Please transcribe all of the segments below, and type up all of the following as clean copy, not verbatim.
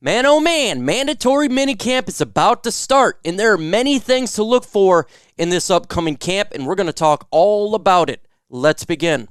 Man, oh man, mandatory minicamp is about to start, and there are many things to look for in this upcoming camp, and we're going to talk all about it. Let's begin.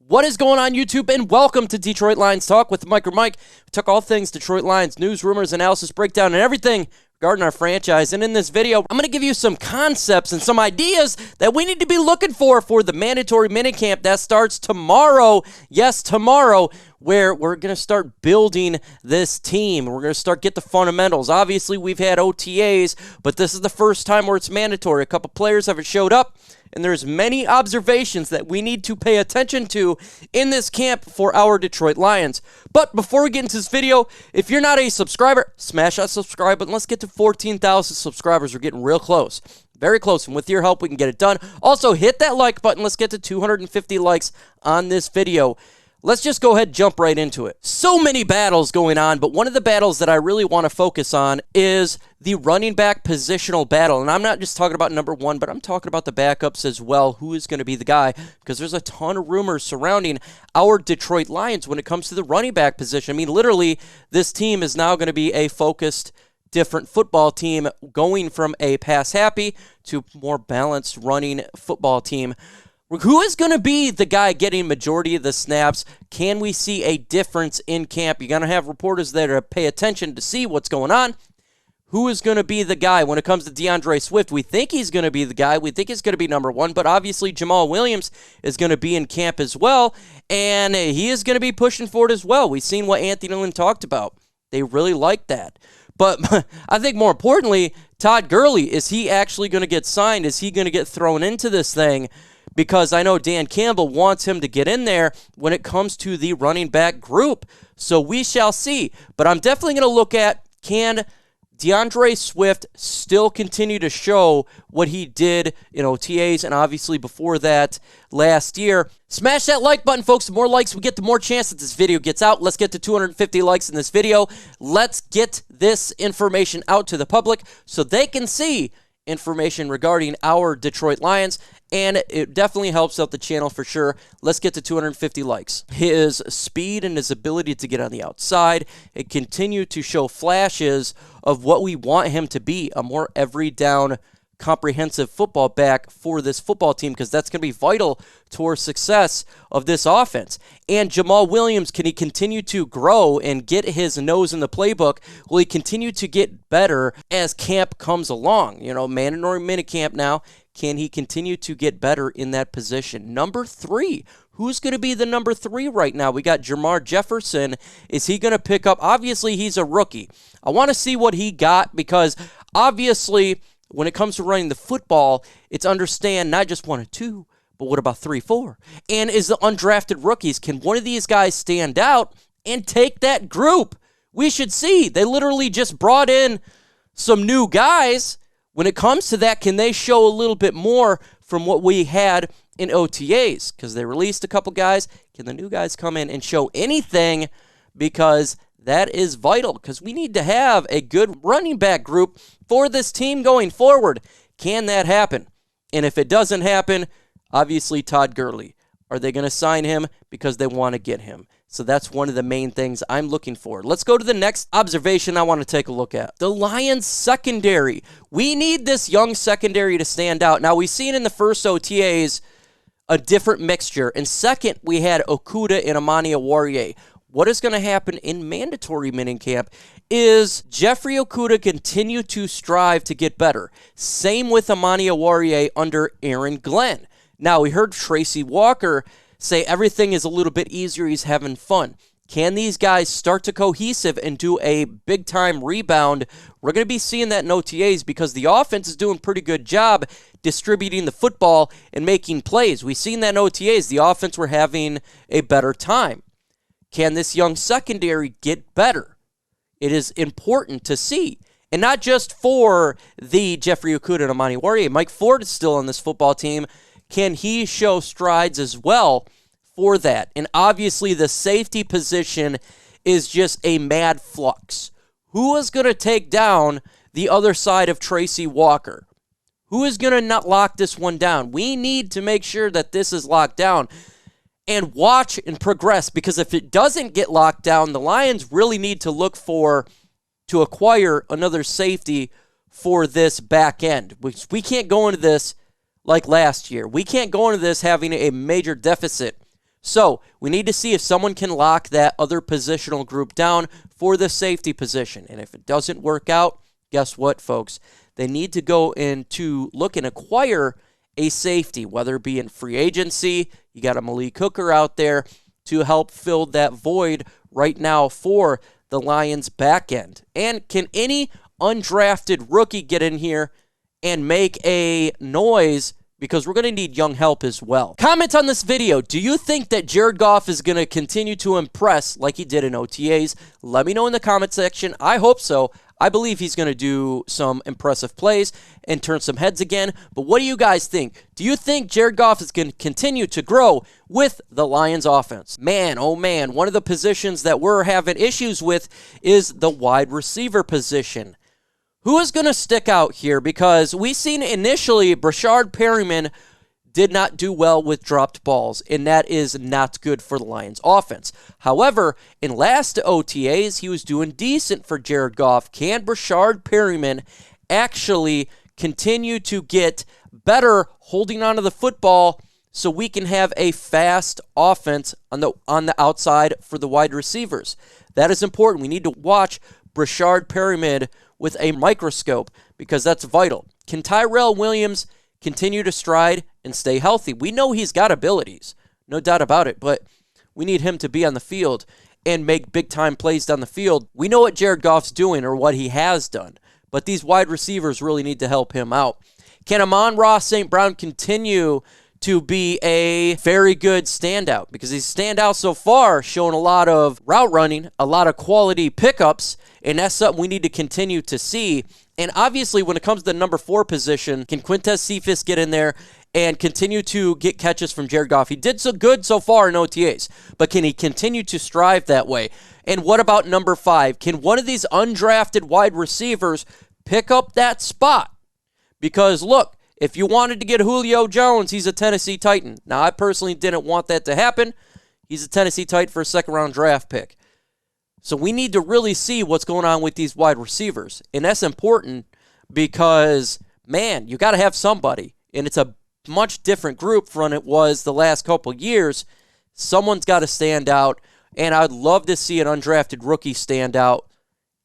What is going on, YouTube, and welcome to Detroit Lions Talk with MicroMike. We talk all things Detroit Lions, news, rumors, analysis, breakdown, and everything regarding our franchise. And in this video, I'm going to give you some concepts and some ideas that we need to be looking for the mandatory minicamp that starts tomorrow. Yes, tomorrow, where we're going to start building this team. We're going to start get the fundamentals. Obviously, we've had OTAs, but this is the first time where it's mandatory. A couple players haven't showed up, and there's many observations that we need to pay attention to in this camp for our Detroit Lions. But before we get into this video, if you're not a subscriber, smash that subscribe button. Let's get to 14,000 subscribers. We're getting real close. Very close, and with your help, we can get it done. Also, hit that like button. Let's get to 250 likes on this video. Let's just go ahead and jump right into it. So many battles going on, but one of the battles that I really want to focus on is the running back positional battle. And I'm not just talking about number one, but I'm talking about the backups as well. Who is going to be the guy? Because there's a ton of rumors surrounding our Detroit Lions when it comes to the running back position. I mean, literally, this team is now going to be a focused, different football team, going from a pass-happy to more balanced running football team. Who is going to be the guy getting majority of the snaps? Can we see a difference in camp? You're going to have reporters there to pay attention to see what's going on. Who is going to be the guy when it comes to DeAndre Swift? We think he's going to be the guy. We think he's going to be number one, but obviously Jamal Williams is going to be in camp as well, and he is going to be pushing for it as well. We've seen what Anthony Lynn talked about. They really like that. But I think more importantly, Todd Gurley, is he actually going to get signed? Is he going to get thrown into this thing? Because I know Dan Campbell wants him to get in there when it comes to the running back group. So we shall see. But I'm definitely going to look at, can DeAndre Swift still continue to show what he did in OTAs and obviously before that last year? Smash that like button, folks. The more likes we get, the more chance that this video gets out. Let's get to 250 likes in this video. Let's get this information out to the public so they can see information regarding our Detroit Lions, and it definitely helps out the channel for sure. Let's get to 250 likes. His speed and his ability to get on the outside and continue to show flashes of what we want him to be, a more every down comprehensive football back for this football team, because that's going to be vital towards success of this offense. And Jamal Williams, can he continue to grow and get his nose in the playbook? Will he continue to get better as camp comes along? You know, mandatory minicamp now. Can he continue to get better in that position? Number three. Who's going to be the number three right now? We got Jermar Jefferson. Is he going to pick up? Obviously, he's a rookie. I want to see what he got, because obviously, when it comes to running the football, it's understand not just 1 or 2, but what about 3, 4? And is the undrafted rookies, can one of these guys stand out and take that group? We should see. They literally just brought in some new guys. When it comes to that, can they show a little bit more from what we had in OTAs? Because they released a couple guys. Can the new guys come in and show anything? Because that is vital, because we need to have a good running back group for this team going forward. Can that happen? And if it doesn't happen, obviously Todd Gurley. Are they going to sign him because they want to get him? So that's one of the main things I'm looking for. Let's go to the next observation I want to take a look at. The Lions secondary. We need this young secondary to stand out. Now, we've seen in the first OTAs a different mixture. And second, we had Okudah and Amani Oruwariye. What is going to happen in mandatory minicamp is Jeffrey Okudah continue to strive to get better. Same with Amani Oruwariye under Aaron Glenn. Now, we heard Tracy Walker say everything is a little bit easier. He's having fun. Can these guys start to cohesive and do a big-time rebound? We're going to be seeing that in OTAs, because the offense is doing a pretty good job distributing the football and making plays. We've seen that in OTAs. The offense were having a better time. Can this young secondary get better? It is important to see. And not just for the Jeffrey Okudah and Amani Oruwariye. Mike Ford is still on this football team. Can he show strides as well for that? And obviously the safety position is just a mad flux. Who is going to take down the other side of Tracy Walker? Who is going to not lock this one down? We need to make sure that this is locked down and watch and progress, because if it doesn't get locked down, the Lions really need to look to acquire another safety for this back end. We can't go into this like last year. We can't go into this having a major deficit. So we need to see if someone can lock that other positional group down for the safety position. And if it doesn't work out, guess what, folks? They need to go in to look and acquire a safety, whether it be in free agency. You got a Malik Hooker out there to help fill that void right now for the Lions back end. And can any undrafted rookie get in here and make a noise? Because we're going to need young help as well. Comment on this video. Do you think that Jared Goff is going to continue to impress like he did in OTAs? Let me know in the comment section. I hope so. I believe he's going to do some impressive plays and turn some heads again. But what do you guys think? Do you think Jared Goff is going to continue to grow with the Lions offense? Man, oh man, one of the positions that we're having issues with is the wide receiver position. Who is going to stick out here? Because we seen initially Breshad Perriman did not do well with dropped balls, and that is not good for the Lions offense. However, in last OTAs, he was doing decent for Jared Goff. Can Breshad Perriman actually continue to get better holding onto the football so we can have a fast offense on the outside for the wide receivers? That is important. We need to watch Breshad Perriman with a microscope, because that's vital. Can Tyrell Williams continue to stride and stay healthy? We know he's got abilities, no doubt about it, but we need him to be on the field and make big-time plays down the field. We know what Jared Goff's doing, or what he has done, but these wide receivers really need to help him out. Can Amon-Ra St. Brown continue to be a very good standout? Because he's standout so far, showing a lot of route running, a lot of quality pickups, and that's something we need to continue to see. And obviously, when it comes to the number 4 position, can Quintez Cephas get in there and continue to get catches from Jared Goff? He did so good so far in OTAs, but can he continue to strive that way? And what about number 5? Can one of these undrafted wide receivers pick up that spot? Because look, if you wanted to get Julio Jones, he's a Tennessee Titan. Now, I personally didn't want that to happen. He's a Tennessee Titan for a second-round draft pick. So we need to really see what's going on with these wide receivers. And that's important because, man, you got to have somebody. And it's a much different group from it was the last couple years. Someone's got to stand out. And I'd love to see an undrafted rookie stand out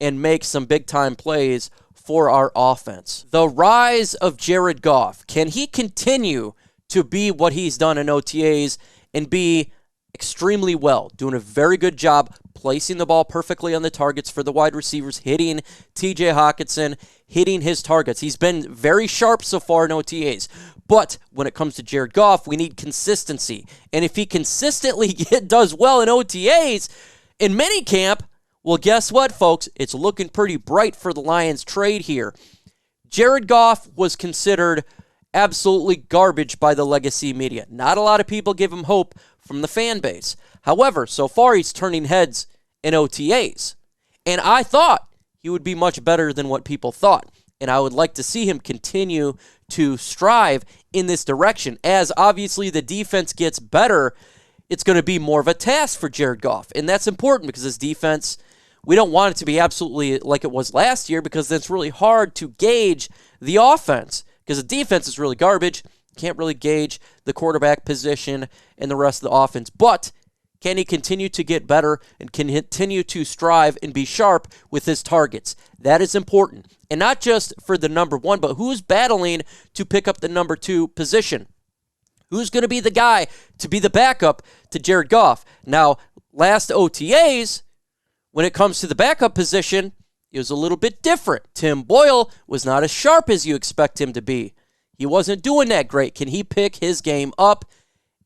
and make some big-time plays for our offense. The rise of Jared Goff. Can he continue to be what he's done in OTAs and be extremely well, doing a very good job placing the ball perfectly on the targets for the wide receivers, hitting TJ Hockenson, hitting his targets? He's been very sharp so far in OTAs. But when it comes to Jared Goff, we need consistency. And if he consistently does well in OTAs, in minicamp, well, guess what, folks? It's looking pretty bright for the Lions trade here. Jared Goff was considered absolutely garbage by the legacy media. Not a lot of people give him hope from the fan base. However, so far he's turning heads in OTAs. And I thought he would be much better than what people thought. And I would like to see him continue to strive in this direction. As obviously the defense gets better, it's going to be more of a task for Jared Goff. And that's important because his defense, we don't want it to be absolutely like it was last year, because it's really hard to gauge the offense because the defense is really garbage. Can't really gauge the quarterback position and the rest of the offense. But can he continue to get better and continue to strive and be sharp with his targets? That is important. And not just for the number 1, but who's battling to pick up the number 2 position? Who's going to be the guy to be the backup to Jared Goff? Now, last OTAs, when it comes to the backup position, it was a little bit different. Tim Boyle was not as sharp as you expect him to be. He wasn't doing that great. Can he pick his game up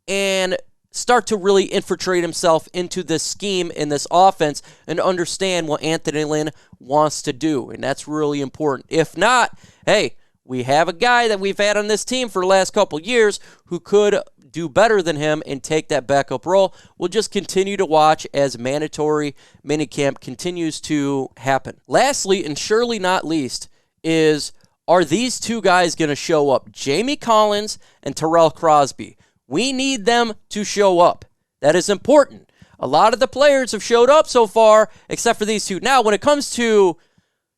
and start to really infiltrate himself into this scheme in this offense and understand what Anthony Lynn wants to do? And that's really important. If not, hey, we have a guy that we've had on this team for the last couple years who could do better than him and take that backup role. We'll just continue to watch as mandatory minicamp continues to happen. Lastly, and surely not least, is Are these two guys going to show up? Jamie Collins and Tyrell Crosby. We need them to show up. That is important. A lot of the players have showed up so far, except for these two. Now, when it comes to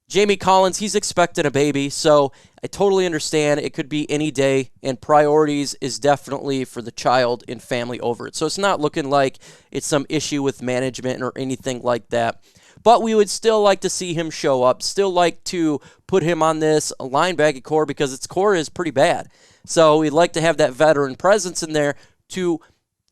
Jamie Collins, he's expecting a baby, so I totally understand. It could be any day, and priorities is definitely for the child and family over it. So it's not looking like it's some issue with management or anything like that. But we would still like to see him show up, still like to put him on this linebacker core because its core is pretty bad. So we'd like to have that veteran presence in there to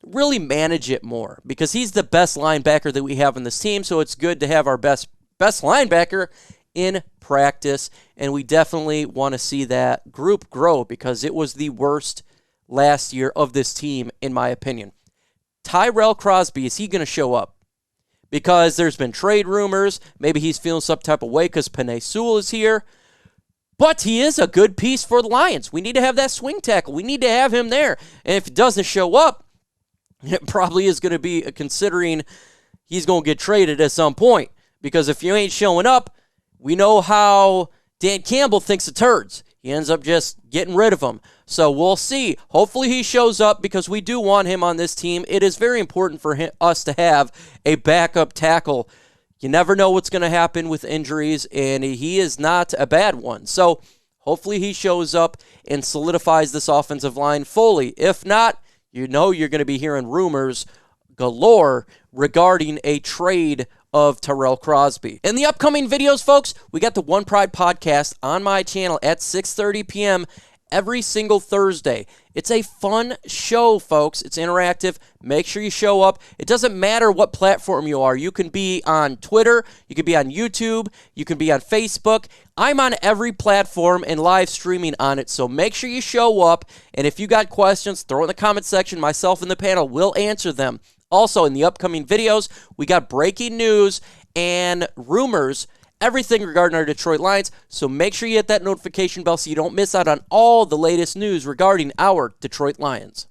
really manage it more because he's the best linebacker that we have in this team, so it's good to have our best linebacker in practice, and we definitely want to see that group grow because it was the worst last year of this team, in my opinion. Tyrell Crosby, is he going to show up? Because there's been trade rumors. Maybe he's feeling some type of way because Penei Sewell is here. But he is a good piece for the Lions. We need to have that swing tackle. We need to have him there. And if he doesn't show up, it probably is going to be considering he's going to get traded at some point. Because if you ain't showing up, we know how Dan Campbell thinks of turds. He ends up just getting rid of them. So we'll see. Hopefully he shows up because we do want him on this team. It is very important for us to have a backup tackle. You never know what's going to happen with injuries, and he is not a bad one. So hopefully he shows up and solidifies this offensive line fully. If not, you know you're going to be hearing rumors galore regarding a trade of Tyrell Crosby. In the upcoming videos, folks, we got the One Pride podcast on my channel at 6:30 p.m. every single Thursday. It's a fun show, folks. It's interactive. Make sure you show up. It doesn't matter what platform you are. You can be on Twitter. You can be on YouTube. You can be on Facebook. I'm on every platform and live streaming on it, so make sure you show up. And if you got questions, throw in the comment section. Myself and the panel will answer them. Also, in the upcoming videos, we got breaking news and rumors, everything regarding our Detroit Lions, so make sure you hit that notification bell so you don't miss out on all the latest news regarding our Detroit Lions.